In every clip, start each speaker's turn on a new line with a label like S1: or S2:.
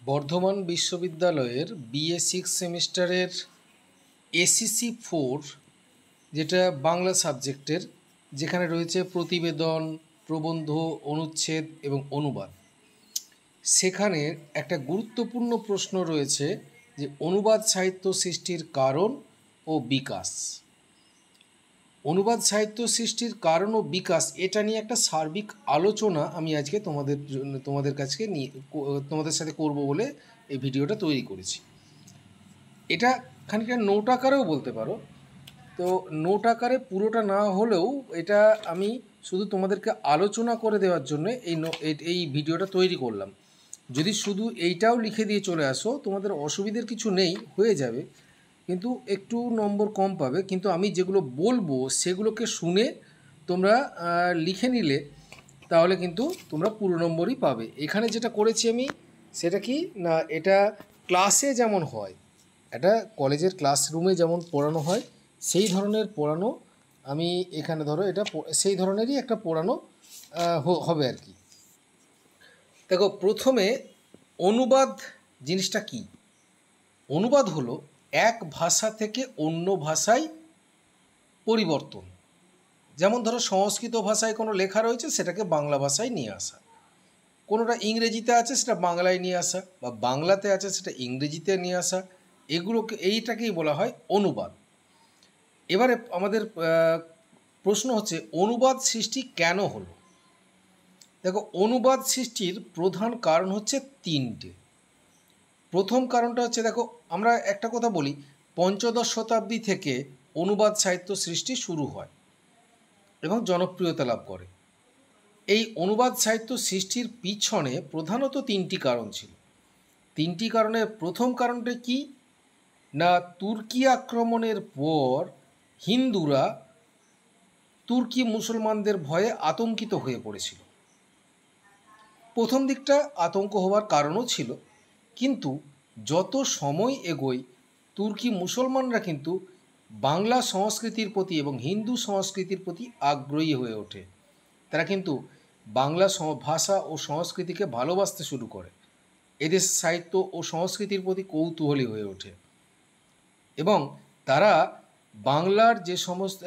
S1: বর্ধমান বিশ্ববিদ্যালয়ের BA six সেমিস্টারের ACC4 যেটা বাংলা সাবজেক্টের, যেখানে রয়েছে প্রতিবেদন, প্রবন্ধ, অনুচ্ছেদ এবং অনুবাদ। সেখানে একটা গুরুত্বপূর্ণ প্রশ্ন রয়েছে যে অনুবাদ সাহিত্য সৃষ্টির কারণ ও বিকাশ। অনুবাদ সাহিত্য সৃষ্টির কারণ ও বিকাশ এটা নিয়ে একটা সার্বিক আলোচনা আমি আজকে তোমাদের সাথে করব বলে এই ভিডিওটা তৈরি করেছি। এটা খানিকটা নোট আকারেও বলতে পারো। তো নোট আকারে পুরোটা না হলেও এটা আমি শুধু তোমাদেরকে আলোচনা করে দেওয়ার জন্য এই ভিডিওটা তৈরি করলাম। যদি শুধু এইটাও লিখে দিয়ে চলে আসো, তোমাদের অসুবিধার কিছু নেই, হয়ে যাবে, কিন্তু একটু নম্বর কম পাবে। কিন্তু আমি যেগুলো বলবো সেগুলোকে শুনে তোমরা লিখে নিলে তাহলে কিন্তু তোমরা পুরো নম্বরই পাবে। এখানে যেটা করেছি আমি সেটা কি না, এটা ক্লাসে যেমন হয়, এটা কলেজের ক্লাসরুমে যেমন পড়ানো হয় সেই ধরনের পড়ানো আমি এখানে ধরো এটা সেই ধরনেরই একটা পড়ানো হবে আর কি। দেখো, প্রথমে অনুবাদ জিনিসটা কি। অনুবাদ হলো এক ভাষা থেকে অন্য ভাষায় পরিবর্তন। যেমন ধরো সংস্কৃত ভাষায় কোনো লেখা রয়েছে, সেটাকে বাংলা ভাষায় নিয়ে আসা। কোনোটা ইংরেজিতে আছে, সেটা বাংলায় নিয়ে আসা, বা বাংলাতে আছে সেটা ইংরেজিতে নিয়ে আসা। এইটাকেই বলা হয় অনুবাদ। এবারে আমাদের প্রশ্ন হচ্ছে অনুবাদ সৃষ্টি কেন হলো। দেখো, অনুবাদ সৃষ্টির প্রধান কারণ হচ্ছে তিনটে। প্রথম কারণটা হচ্ছে, দেখো আমরা একটা কথা বলি, পঞ্চদশ শতাব্দী থেকে অনুবাদ সাহিত্য সৃষ্টি শুরু হয় এবং জনপ্রিয়তা লাভ করে। এই অনুবাদ সাহিত্য সৃষ্টির পিছনে প্রধানত তিনটি কারণ ছিল। তিনটি কারণের প্রথম কারণটা কি না, তুর্কি আক্রমণের পর হিন্দুরা তুর্কি মুসলমানদের ভয়ে আতঙ্কিত হয়ে পড়েছিল। প্রথম দিকটা আতঙ্ক হওয়ার কারণও ছিল, কিন্তু যত সময় এগোয় তুর্কি মুসলমানরা কিন্তু বাংলা সংস্কৃতির প্রতি এবং হিন্দু সংস্কৃতির প্রতি আগ্রহী হয়ে ওঠে। তারা কিন্তু বাংলা ভাষা ও সংস্কৃতিকে ভালোবাসতে শুরু করে, এদের সাহিত্য ও সংস্কৃতির প্রতি কৌতূহলী হয়ে ওঠে, এবং তারা বাংলার যে সমস্ত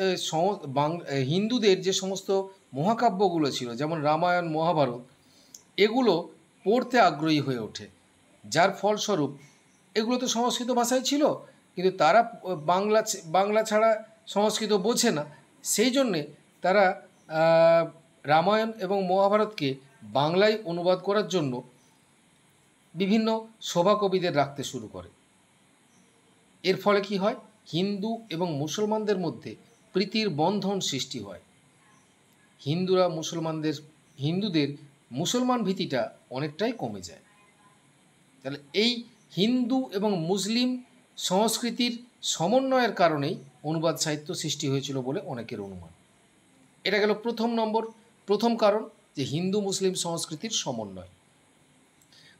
S1: হিন্দুদের যে সমস্ত মহাকাব্যগুলো ছিল, যেমন রামায়ণ, মহাভারত, এগুলো পড়তে আগ্রহী হয়ে ওঠে। যার ফলস্বরূপ এগুলো তো সংস্কৃত ভাষায় ছিল, কিন্তু তারা বাংলা ছাড়া সংস্কৃত বোঝে না। সেই জন্যে তারা রামায়ণ এবং মহাভারতকে বাংলায় অনুবাদ করার জন্য বিভিন্ন সভাকবিদের রাখতে শুরু করে। এর ফলে কি হয়, হিন্দু এবং মুসলমানদের মধ্যে প্রীতির বন্ধন সৃষ্টি হয়। হিন্দুদের মুসলমান ভীতিটা অনেকটাই কমে যায়। তাহলে এই হিন্দু এবং মুসলিম সংস্কৃতির সমন্বয়ের কারণেই অনুবাদ সাহিত্য সৃষ্টি হয়েছিল বলে অনেকের অনুমান। এটা গেল প্রথম কারণ, যে হিন্দু মুসলিম সংস্কৃতির সমন্বয়।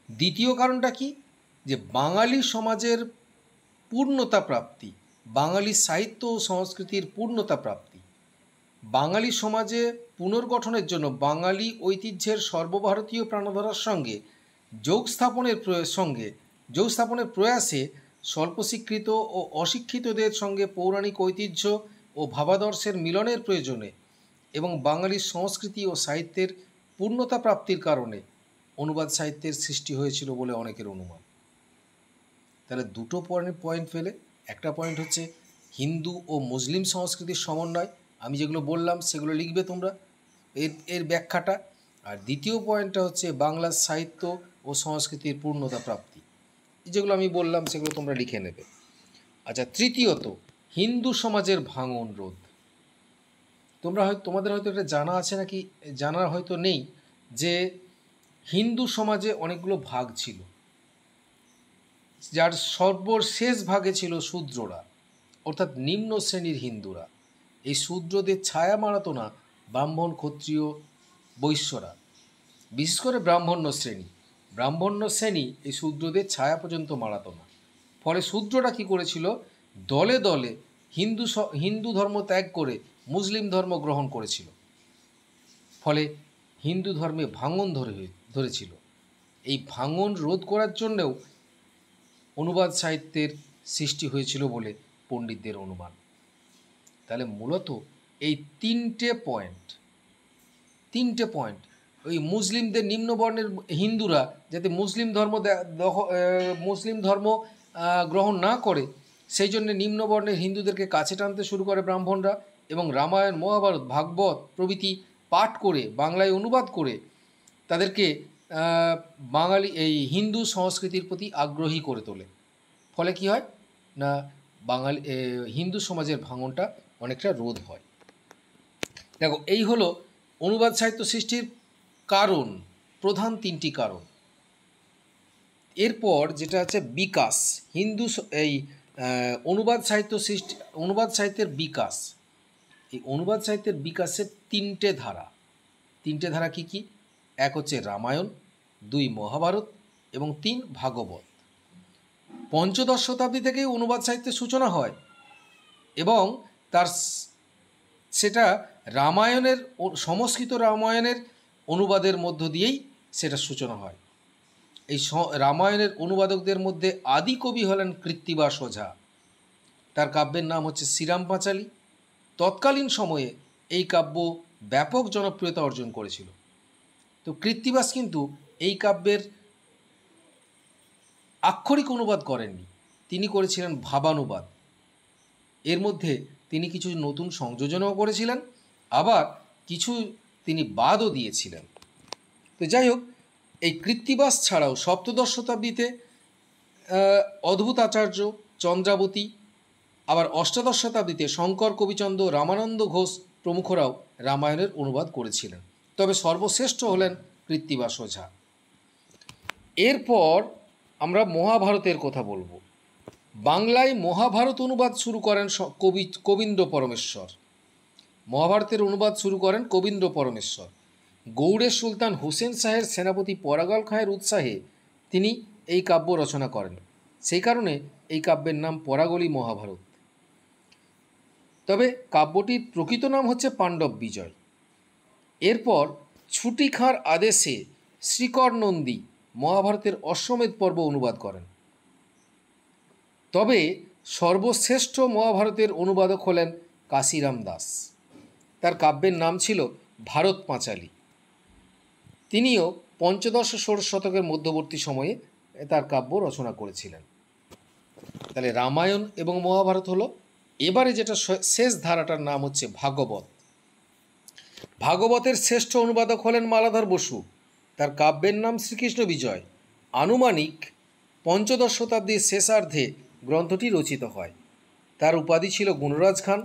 S1: দ্বিতীয় কারণটা কি, যে বাঙালি সমাজের পূর্ণতা প্রাপ্তি, বাঙালি সাহিত্য ও সংস্কৃতির পূর্ণতা প্রাপ্তি। বাঙালি সমাজে পুনর্গঠনের জন্য বাঙালি ঐতিহ্যের সর্বভারতীয় প্রাণধারার সঙ্গে যোগ স্থাপনের প্রয়াসে স্বল্পশিক্ষিত ও অশিক্ষিতদের সঙ্গে পৌরাণিক ঐতিহ্য ও ভাবাদর্শের মিলনের প্রয়োজনে এবং বাঙালির সংস্কৃতি ও সাহিত্যের পূর্ণতা প্রাপ্তির কারণে অনুবাদ সাহিত্যের সৃষ্টি হয়েছিল বলে অনেকের অনুমান। তাহলে দুটো পয়েন্ট ফেলে একটা পয়েন্ট হচ্ছে হিন্দু ও মুসলিম সংস্কৃতির সমন্বয়। আমি যেগুলো বললাম সেগুলো লিখবে তোমরা, এর ব্যাখ্যাটা। আর দ্বিতীয় পয়েন্টটা হচ্ছে বাংলার সাহিত্য ও সংস্কৃতির পূর্ণতা প্রাপ্তি। যেগুলো আমি বললাম সেগুলো তোমরা লিখে নেবে। আচ্ছা, তৃতীয়ত হিন্দু সমাজের ভাঙন রোধ। তোমাদের হয়তো এটা জানা আছে নাকি, জানা হয়তো নেই, যে হিন্দু সমাজে অনেকগুলো ভাগ ছিল, যার সর্বশেষ ভাগে ছিল শূদ্ররা, অর্থাৎ নিম্ন শ্রেণীর হিন্দুরা। এই শূদ্রদের ছায়া মারাতো না ব্রাহ্মণ, ক্ষত্রিয়, বৈশ্যরা, বিশেষ করে ব্রাহ্মণ্য শ্রেণী এই শূদ্রদের ছায়া পর্যন্ত মারাতো না। ফলে শূদ্ররা কী করেছিল, দলে দলে হিন্দু ধর্ম ত্যাগ করে মুসলিম ধর্ম গ্রহণ করেছিল। ফলে হিন্দু ধর্মে ভাঙন ধরেছিল। এই ভাঙন রোধ করার জন্যেও অনুবাদ সাহিত্যের সৃষ্টি হয়েছিল বলে পণ্ডিতদের অনুমান। তাহলে মূলত এই তিনটে পয়েন্ট ওই মুসলিমদের নিম্নবর্ণের হিন্দুরা যাতে মুসলিম ধর্ম গ্রহণ না করে, সেই জন্য নিম্নবর্ণের হিন্দুদেরকে কাছে টানতে শুরু করে ব্রাহ্মণরা, এবং রামায়ণ, মহাভারত, ভাগবত প্রভৃতি পাঠ করে বাংলায় অনুবাদ করে তাদেরকে বাঙালি এই হিন্দু সংস্কৃতির প্রতি আগ্রহী করে তোলে। ফলে কি হয় না, বাঙালি হিন্দু সমাজের ভাঙনটা অনেকটা রোধ হয়। দেখো, এই হলো অনুবাদ সাহিত্য সৃষ্টির কারণ, প্রধান তিনটি কারণ। এরপর যেটা আছে বিকাশ, অনুবাদ সাহিত্যের বিকাশ। এই অনুবাদ সাহিত্যের বিকাশের তিনটে ধারা কি কি? এক হচ্ছে রামায়ণ, 2 মহাভারত এবং 3 ভাগবত। পঞ্চদশ শতাব্দী থেকেই অনুবাদ সাহিত্যের সূচনা হয় এবং সেটা সংস্কৃত রামায়ণের অনুবাদের মধ্য দিয়েই সেটা সূচনা হয়। এই রামায়ণের অনুবাদকদের মধ্যে আদি কবি হলেন কৃত্তিবাস ওঝা। তার কাব্যের নাম হচ্ছে শ্রীরাম পাঁচালী। তৎকালীন সময়ে এই কাব্য ব্যাপক জনপ্রিয়তা অর্জন করেছিল। তো কৃত্তিবাস কিন্তু এই কাব্যের আক্ষরিক অনুবাদ করেননি, তিনি করেছিলেন ভাবানুবাদ। এর মধ্যে তিনি কিছু নতুন সংযোজনও করেছিলেন, আবার কিছু তিনি বাদও দিয়েছিলেন। তো যাই হোক, এই কৃত্তিবাস ছাড়াও সপ্তদশ শতাব্দীতে অদ্ভুত আচার্য, চন্দ্রাবতী, আবার অষ্টাদশ শতাব্দীতে শঙ্কর কবিচন্দ, রামানন্দ ঘোষ প্রমুখরাও রামায়ণের অনুবাদ করেছিলেন। তবে সর্বশ্রেষ্ঠ হলেন কৃত্তিবাস ওঝা। এরপর আমরা মহাভারতের কথা বলবো। বাংলায় মহাভারত অনুবাদ শুরু করেন কবীন্দ্র পরমেশ্বর। মহাভারতের অনুবাদ শুরু করেন কবীন্দ্র পরমেশ্বর। গৌড়ের সুলতান হুসেন শাহের সেনাপতি পরাগল খাঁয়ের উৎসাহে তিনি এই কাব্য রচনা করেন। সেই কারণে এই কাব্যের নাম পরাগলি মহাভারত। তবে কাব্যটির প্রকৃত নাম হচ্ছে পাণ্ডব বিজয়। এরপর ছুটি খাঁর আদেশে শ্রীকর নন্দী মহাভারতের অশ্বমেধ পর্ব অনুবাদ করেন। তবে সর্বশ্রেষ্ঠ মহাভারতের অনুবাদক হলেন কাশিরাম দাস। তার কাব্যের নাম ছিল ভারত পাঁচালী। তিনিও পঞ্চদশ ষোড়শ শতকের মধ্যবর্তী সময়ে তার কাব্য রচনা করেছিলেন। তাহলে রামায়ণ এবং মহাভারত হলো। এবারে যেটা শেষ ধারাটার নাম হচ্ছে ভাগবত। ভাগবতের শ্রেষ্ঠ অনুবাদক হলেন মালাধর বসু। তার কাব্যের নাম শ্রীকৃষ্ণ বিজয়। আনুমানিক পঞ্চদশ শতাব্দীর শেষার্ধে গ্রন্থটি রচিত হয়। তার উপাধি ছিল গুণরাজ খান।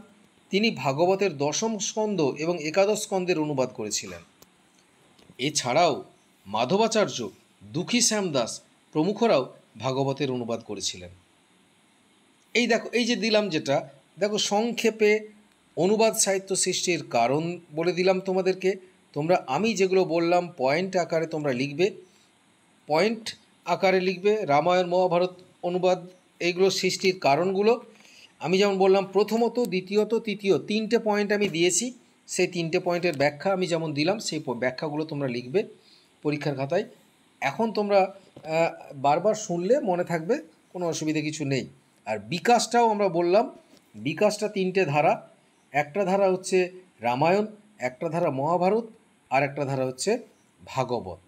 S1: তিনি ভাগবতের দশম স্কন্দ এবং একাদশ স্কন্দের অনুবাদ করেছিলেন। এছাড়াও মাধবাচার্য, দুঃখী শ্যামদাস প্রমুখরাও ভাগবতের অনুবাদ করেছিলেন। এই যে দিলাম যেটা, দেখো সংক্ষেপে অনুবাদ সাহিত্য সৃষ্টির কারণ বলে দিলাম তোমাদেরকে। আমি যেগুলো বললাম পয়েন্ট আকারে তোমরা লিখবে। রামায়ণ, মহাভারত অনুবাদ, এইগুলো সৃষ্টির কারণগুলো আমি যেমন বললাম, প্রথমত, দ্বিতীয়ত, তৃতীয়, 3টে পয়েন্ট আমি দিয়েছি। সেই 3টে পয়েন্টের ব্যাখ্যা আমি যেমন দিলাম, সেই ব্যাখ্যাগুলো তোমরা লিখবে পরীক্ষার খাতায়। এখন তোমরা বারবার শুনলে মনে থাকবে, কোনো অসুবিধা কিছু নেই। আর বিকাশটাও আমরা বললাম, বিকাশটা 3টে ধারা। একটা ধারা হচ্ছে রামায়ণ, একটা ধারা মহাভারত, আর একটা ধারা হচ্ছে ভাগবত।